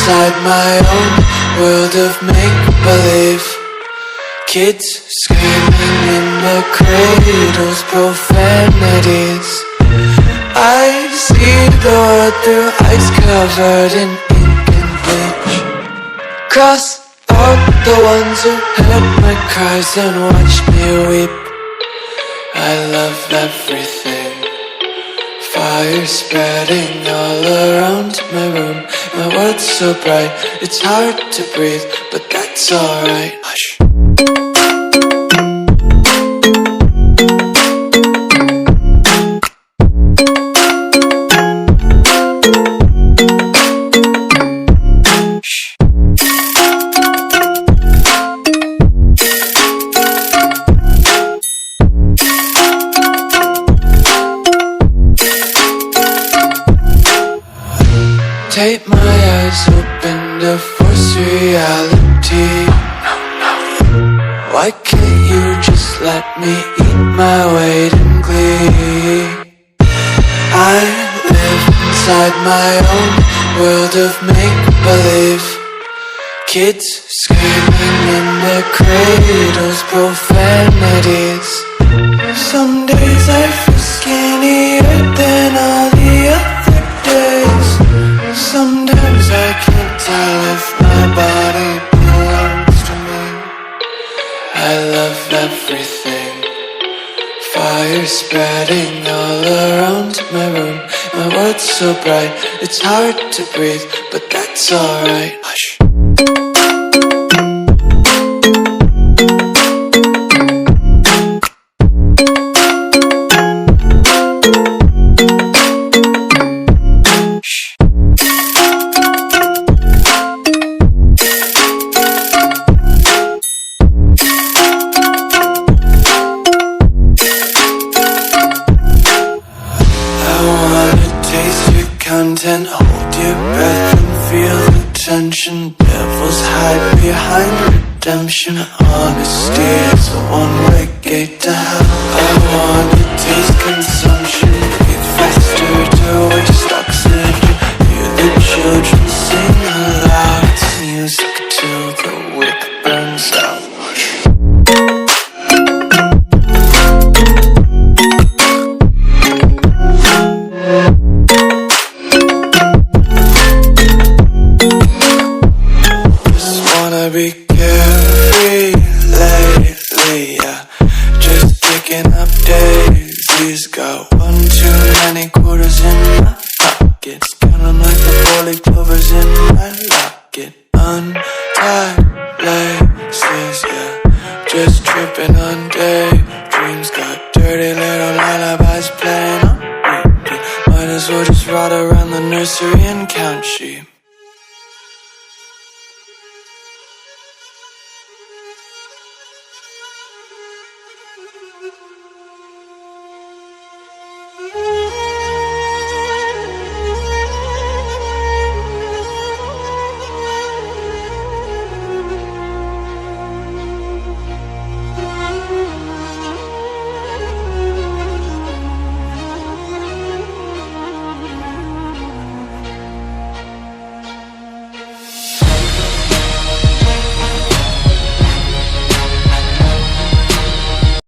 inside my own world of make-believe. Kids screaming in the cradles, profanities. I see the world through ice covered in ink and bleach. Cross out the ones who heard my cries and watched me weep. I love everything. Fire spreading all around my room. My world's so bright, it's hard to breathe, but that's alright. Hush. Tape my eyes open to force reality. Why can't you just let me eat my weight in glee? I live inside my own world of make-believe. Kids screaming in their cradles, profanities. Some days I feel skinnier than all the other days. Sometimes I can't tell if my body belongs to me. I love everything. Fire spreading all around my room. My world's so bright, it's hard to breathe, but that's alright. Hush. Content, hold your breath and feel the tension. Devils hide behind redemption. Honesty is a one-way gate to hell. I wanna taste consumption, breathe faster to waste oxygen. Hear the children sing aloud. It's music till the wick burns out. Be carefree lately, yeah. Just picking up daisies. Got one too many quarters in my pockets. Counting like the 4-leaf clovers in